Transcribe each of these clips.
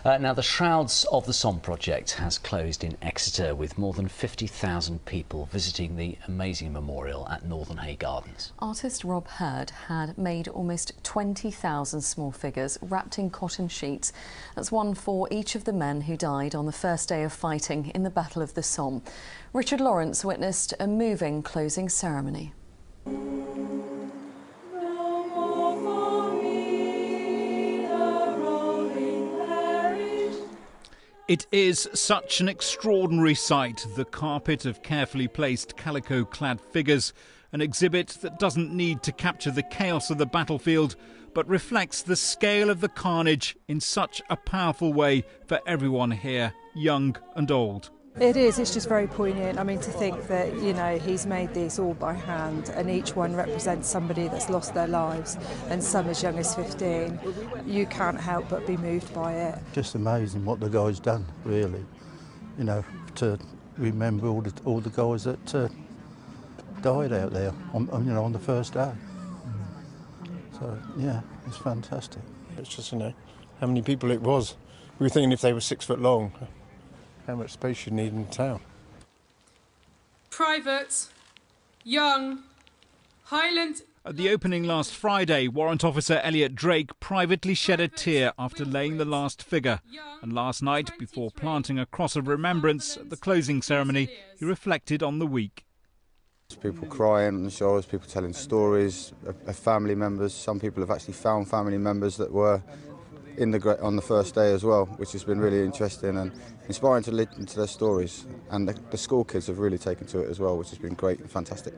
Now, the Shrouds of the Somme project has closed in Exeter, with more than 50,000 people visiting the amazing memorial at Northern Hay Gardens. Artist Rob Hurd had made almost 20,000 small figures wrapped in cotton sheets. That's one for each of the men who died on the first day of fighting in the Battle of the Somme. Richard Lawrence witnessed a moving closing ceremony. It is such an extraordinary sight, the carpet of carefully placed calico-clad figures, an exhibit that doesn't need to capture the chaos of the battlefield, but reflects the scale of the carnage in such a powerful way for everyone here, young and old. It is, it's just very poignant. I mean, to think that, you know, he's made these all by hand and each one represents somebody that's lost their lives, and some as young as 15. You can't help but be moved by it. Just amazing what the guy's done, really. You know, to remember all the guys that died out there on the first day. So, yeah, it's fantastic. It's just, you know, how many people it was. We were thinking if they were 6 foot long, how much space you need in town. Private, young, Highland. At the opening last Friday, Warrant Officer Elliot Drake privately shed a tear after laying the last figure. And last night, before planting a cross of remembrance at the closing ceremony, he reflected on the week. People crying on the shores, people telling stories of family members. Some people have actually found family members that were on the first day as well, which has been really interesting and inspiring to listen to their stories. And the school kids have really taken to it as well, which has been great and fantastic.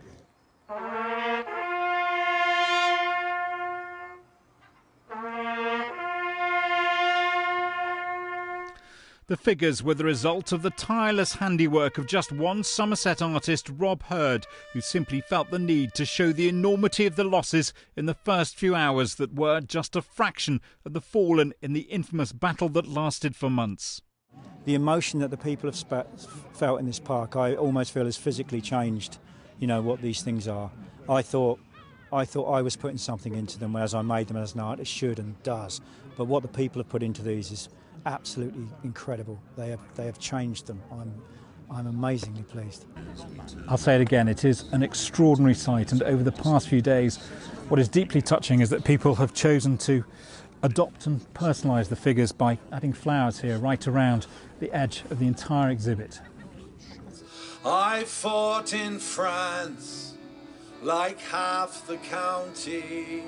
The figures were the result of the tireless handiwork of just one Somerset artist, Rob Hurd, who simply felt the need to show the enormity of the losses in the first few hours that were just a fraction of the fallen in the infamous battle that lasted for months. The emotion that the people have felt in this park, I almost feel has physically changed, you know, what these things are. I thought I was putting something into them as I made them as an artist should and does, but what the people have put into these is absolutely incredible. They have changed them. I'm amazingly pleased. I'll say it again, it is an extraordinary sight, and over the past few days what is deeply touching is that people have chosen to adopt and personalise the figures by adding flowers here right around the edge of the entire exhibit. I fought in France like half the county.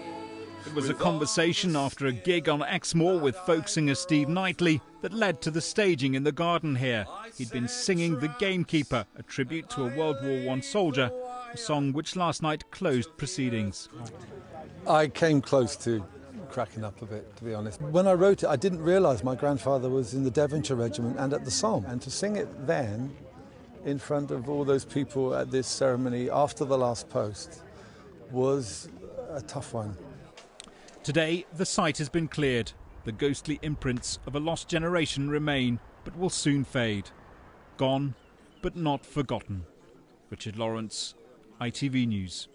It was a conversation after a gig on Exmoor with folk singer Steve Knightley that led to the staging in the garden here. He'd been singing The Gamekeeper, a tribute to a World War I soldier, a song which last night closed proceedings. I came close to cracking up a bit, to be honest. When I wrote it, I didn't realise my grandfather was in the Devonshire Regiment and at the Somme. And to sing it then, in front of all those people at this ceremony after the last post, was a tough one. Today, the site has been cleared. The ghostly imprints of a lost generation remain, but will soon fade. Gone, but not forgotten. Richard Lawrence, ITV News.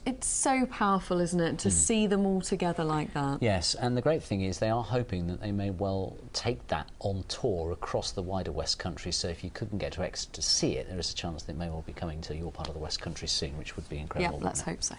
It's so powerful, isn't it, to see them all together like that? Yes, and the great thing is they are hoping that they may well take that on tour across the wider West Country, so if you couldn't get to Exeter to see it, there is a chance that it may well be coming to your part of the West Country soon, which would be incredible. Yeah, let's hope so.